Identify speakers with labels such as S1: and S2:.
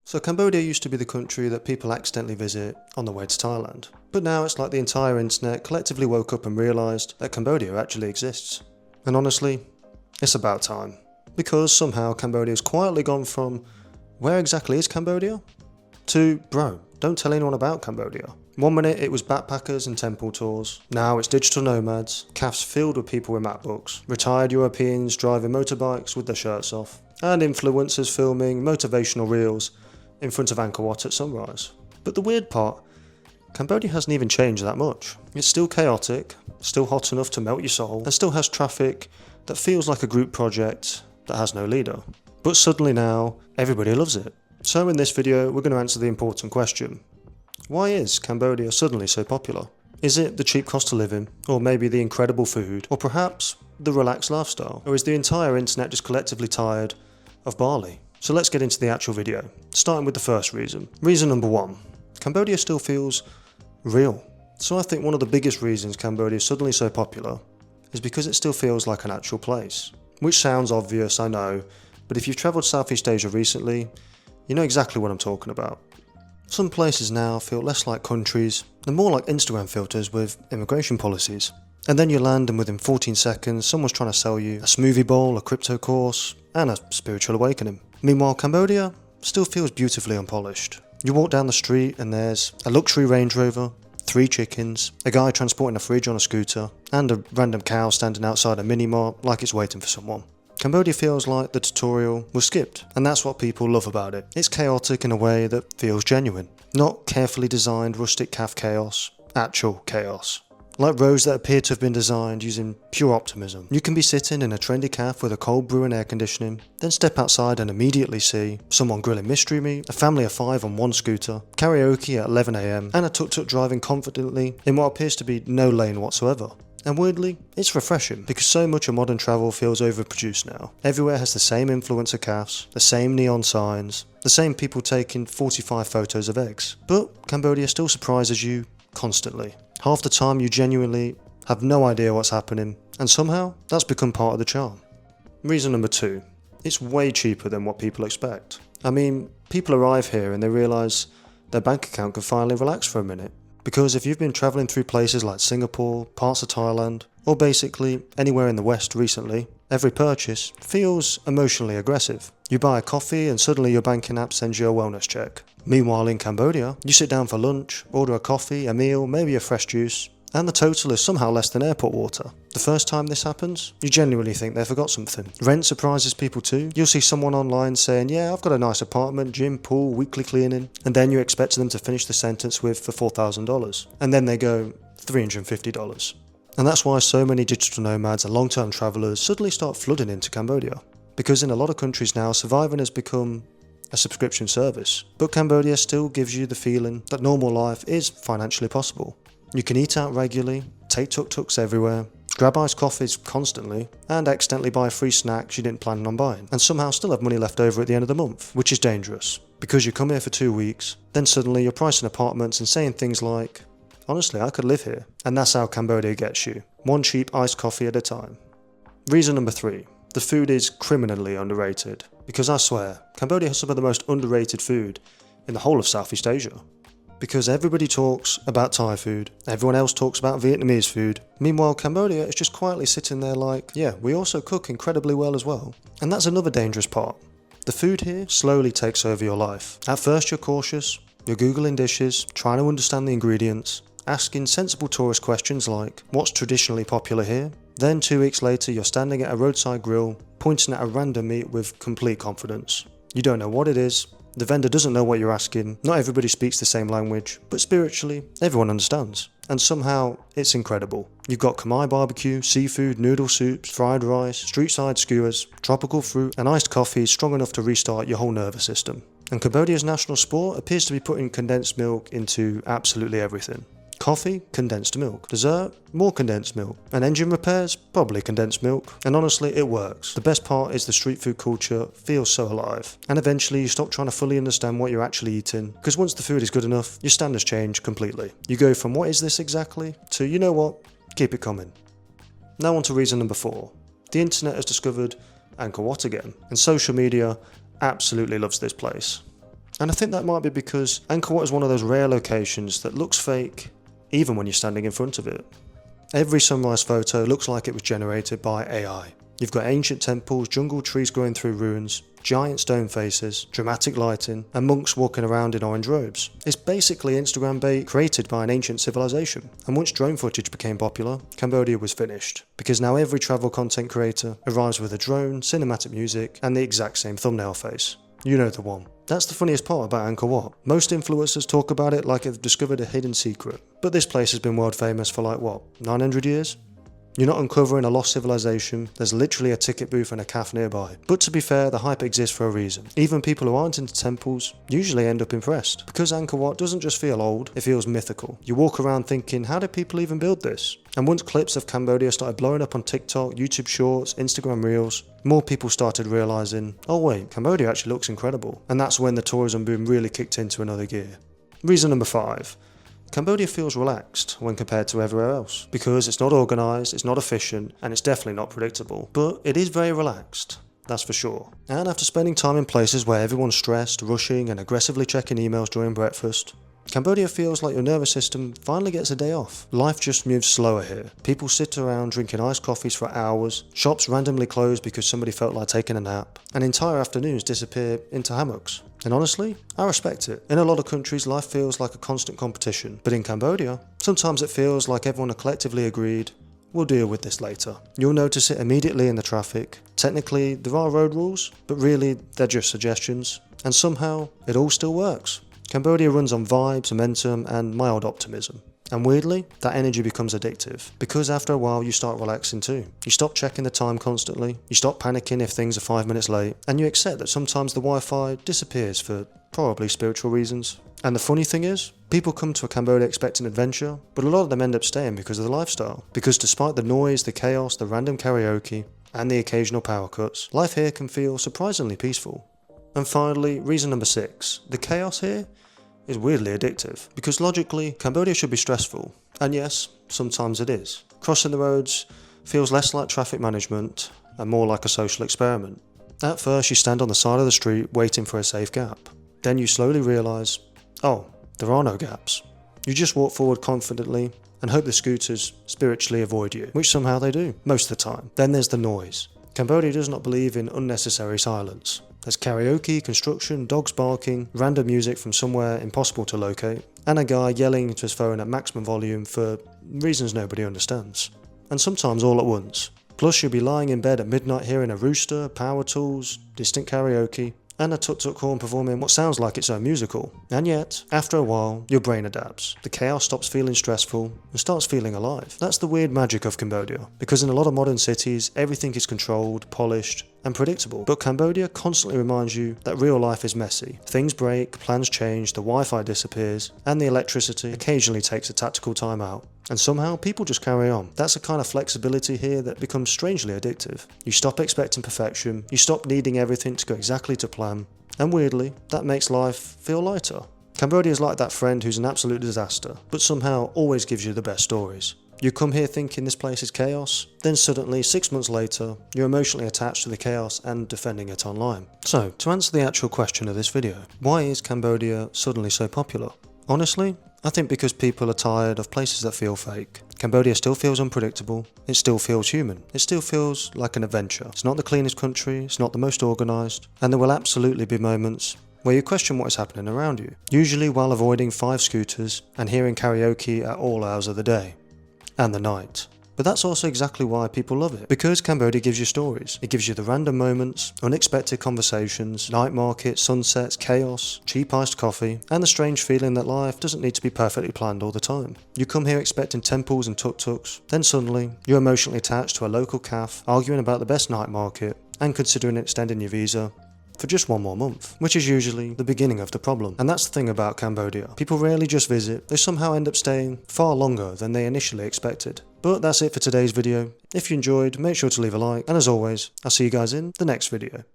S1: So Cambodia used to be the country that people accidentally visit on the way to Thailand. But now it's like the entire internet collectively woke up and realised that Cambodia actually exists. And honestly, it's about time. Because somehow Cambodia has quietly gone from, where exactly is Cambodia? To, bro, don't tell anyone about Cambodia. One minute it was backpackers and temple tours, now it's digital nomads, cafes filled with people with MacBooks, retired Europeans driving motorbikes with their shirts off, and influencers filming motivational reels in front of Angkor Wat at sunrise. But the weird part, Cambodia hasn't even changed that much. It's still chaotic, still hot enough to melt your soul, and still has traffic that feels like a group project that has no leader. But suddenly now, everybody loves it. So in this video, we're going to answer the important question. Why is Cambodia suddenly so popular? Is it the cheap cost of living, or maybe the incredible food, or perhaps the relaxed lifestyle? Or is the entire internet just collectively tired of Bali? So let's get into the actual video, starting with the first reason. Reason number one, Cambodia still feels real. So I think one of the biggest reasons Cambodia is suddenly so popular is because it still feels like an actual place. Which sounds obvious, I know, but if you've travelled Southeast Asia recently, you know exactly what I'm talking about. Some places now feel less like countries and more like Instagram filters with immigration policies. And then you land and within 14 seconds someone's trying to sell you a smoothie bowl, a crypto course, and a spiritual awakening. Meanwhile, Cambodia still feels beautifully unpolished. You walk down the street and there's a luxury Range Rover, 3 chickens, a guy transporting a fridge on a scooter, and a random cow standing outside a mini-mart like it's waiting for someone. Cambodia feels like the tutorial was skipped, and that's what people love about it. It's chaotic in a way that feels genuine. Not carefully designed rustic cafe chaos, actual chaos. Like rows that appear to have been designed using pure optimism. You can be sitting in a trendy cafe with a cold brew and air conditioning, then step outside and immediately see someone grilling mystery meat, a family of 5 on one scooter, karaoke at 11 AM, and a tuk-tuk driving confidently in what appears to be no lane whatsoever. And weirdly, it's refreshing, because so much of modern travel feels overproduced now. Everywhere has the same influencer cafes, the same neon signs, the same people taking 45 photos of eggs. But Cambodia still surprises you constantly. Half the time you genuinely have no idea what's happening, and somehow that's become part of the charm. Reason number 2, it's way cheaper than what people expect. I mean, people arrive here and they realise their bank account can finally relax for a minute. Because if you've been travelling through places like Singapore, parts of Thailand, or basically anywhere in the West recently, every purchase feels emotionally aggressive. You buy a coffee and suddenly your banking app sends you a wellness check. Meanwhile in Cambodia, you sit down for lunch, order a coffee, a meal, maybe a fresh juice, and the total is somehow less than airport water. The first time this happens, you genuinely think they forgot something. Rent surprises people too. You'll see someone online saying, yeah, I've got a nice apartment, gym, pool, weekly cleaning, and then you expect them to finish the sentence with for $4,000. And then they go $350. And that's why so many digital nomads and long-term travellers suddenly start flooding into Cambodia. Because in a lot of countries now, surviving has become a subscription service. But Cambodia still gives you the feeling that normal life is financially possible. You can eat out regularly, take tuk-tuks everywhere, grab iced coffees constantly, and accidentally buy free snacks you didn't plan on buying, and somehow still have money left over at the end of the month, which is dangerous. Because you come here for 2 weeks, then suddenly you're pricing apartments and saying things like, honestly, I could live here. And that's how Cambodia gets you, one cheap iced coffee at a time. Reason number 3, the food is criminally underrated. Because I swear, Cambodia has some of the most underrated food in the whole of Southeast Asia. Because everybody talks about Thai food, everyone else talks about Vietnamese food. Meanwhile, Cambodia is just quietly sitting there like, yeah, we also cook incredibly well as well. And that's another dangerous part. The food here slowly takes over your life. At first you're cautious, you're Googling dishes, trying to understand the ingredients, asking sensible tourist questions like, what's traditionally popular here? Then 2 weeks later you're standing at a roadside grill, pointing at a random meat with complete confidence. You don't know what it is, the vendor doesn't know what you're asking, not everybody speaks the same language, but spiritually, everyone understands. And somehow, it's incredible. You've got Khmer barbecue, seafood, noodle soups, fried rice, street-side skewers, tropical fruit, and iced coffee strong enough to restart your whole nervous system. And Cambodia's national sport appears to be putting condensed milk into absolutely everything. Coffee, condensed milk. Dessert, more condensed milk. And engine repairs, probably condensed milk. And honestly, it works. The best part is the street food culture feels so alive. And eventually you stop trying to fully understand what you're actually eating, because once the food is good enough, your standards change completely. You go from what is this exactly, to you know what, keep it coming. Now on to reason number 4. The internet has discovered Angkor Wat again, and social media absolutely loves this place. And I think that might be because Angkor Wat is one of those rare locations that looks fake even when you're standing in front of it. Every sunrise photo looks like it was generated by AI. You've got ancient temples, jungle trees growing through ruins, giant stone faces, dramatic lighting, and monks walking around in orange robes. It's basically Instagram bait created by an ancient civilization. And once drone footage became popular, Cambodia was finished. Because now every travel content creator arrives with a drone, cinematic music, and the exact same thumbnail face. You know the one. That's the funniest part about Angkor Wat. Most influencers talk about it like they've discovered a hidden secret. But this place has been world famous for like what, 900 years? You're not uncovering a lost civilization, there's literally a ticket booth and a cafe nearby. But to be fair, the hype exists for a reason. Even people who aren't into temples usually end up impressed. Because Angkor Wat doesn't just feel old, it feels mythical. You walk around thinking, how did people even build this? And once clips of Cambodia started blowing up on TikTok, YouTube Shorts, Instagram Reels, more people started realising, oh wait, Cambodia actually looks incredible. And that's when the tourism boom really kicked into another gear. Reason number 5. Cambodia feels relaxed when compared to everywhere else, because it's not organised, it's not efficient, and it's definitely not predictable. But it is very relaxed, that's for sure. And after spending time in places where everyone's stressed, rushing, and aggressively checking emails during breakfast, Cambodia feels like your nervous system finally gets a day off. Life just moves slower here. People sit around drinking iced coffees for hours, shops randomly close because somebody felt like taking a nap, and entire afternoons disappear into hammocks. And honestly, I respect it. In a lot of countries, life feels like a constant competition, but in Cambodia, sometimes it feels like everyone are collectively agreed, we'll deal with this later. You'll notice it immediately in the traffic. Technically, there are road rules, but really, they're just suggestions. And somehow, it all still works. Cambodia runs on vibes, momentum, and mild optimism. And weirdly, that energy becomes addictive, because after a while you start relaxing too. You stop checking the time constantly, you stop panicking if things are 5 minutes late, and you accept that sometimes the Wi-Fi disappears for probably spiritual reasons. And the funny thing is, people come to Cambodia expecting adventure, but a lot of them end up staying because of the lifestyle. Because despite the noise, the chaos, the random karaoke, and the occasional power cuts, life here can feel surprisingly peaceful. And finally, reason number 6, the chaos here is weirdly addictive, because logically, Cambodia should be stressful, and yes, sometimes it is. Crossing the roads feels less like traffic management and more like a social experiment. At first, you stand on the side of the street waiting for a safe gap. Then you slowly realise, oh, there are no gaps. You just walk forward confidently and hope the scooters spiritually avoid you, which somehow they do, most of the time. Then there's the noise. Cambodia does not believe in unnecessary silence. There's karaoke, construction, dogs barking, random music from somewhere impossible to locate, and a guy yelling into his phone at maximum volume for reasons nobody understands. And sometimes all at once. Plus you'll be lying in bed at midnight hearing a rooster, power tools, distant karaoke, and a tuk-tuk horn performing what sounds like its own musical. And yet, after a while, your brain adapts. The chaos stops feeling stressful and starts feeling alive. That's the weird magic of Cambodia, because in a lot of modern cities, everything is controlled, polished, and predictable. But Cambodia constantly reminds you that real life is messy. Things break, plans change, the Wi-Fi disappears, and the electricity occasionally takes a tactical time out. And somehow, people just carry on. That's a kind of flexibility here that becomes strangely addictive. You stop expecting perfection, you stop needing everything to go exactly to plan, and weirdly, that makes life feel lighter. Cambodia is like that friend who's an absolute disaster, but somehow always gives you the best stories. You come here thinking this place is chaos, then suddenly, 6 months later, you're emotionally attached to the chaos and defending it online. So, to answer the actual question of this video, why is Cambodia suddenly so popular? Honestly, I think because people are tired of places that feel fake. Cambodia still feels unpredictable, it still feels human, it still feels like an adventure. It's not the cleanest country, it's not the most organised, and there will absolutely be moments where you question what is happening around you, usually while avoiding 5 scooters and hearing karaoke at all hours of the day and the night. But that's also exactly why people love it, because Cambodia gives you stories. It gives you the random moments, unexpected conversations, night markets, sunsets, chaos, cheap iced coffee, and the strange feeling that life doesn't need to be perfectly planned all the time. You come here expecting temples and tuk-tuks, then suddenly you're emotionally attached to a local cafe, arguing about the best night market, and considering extending your visa for just 1 more month, which is usually the beginning of the problem. And that's the thing about Cambodia. People rarely just visit, they somehow end up staying far longer than they initially expected. But that's it for today's video. If you enjoyed, make sure to leave a like, and as always, I'll see you guys in the next video.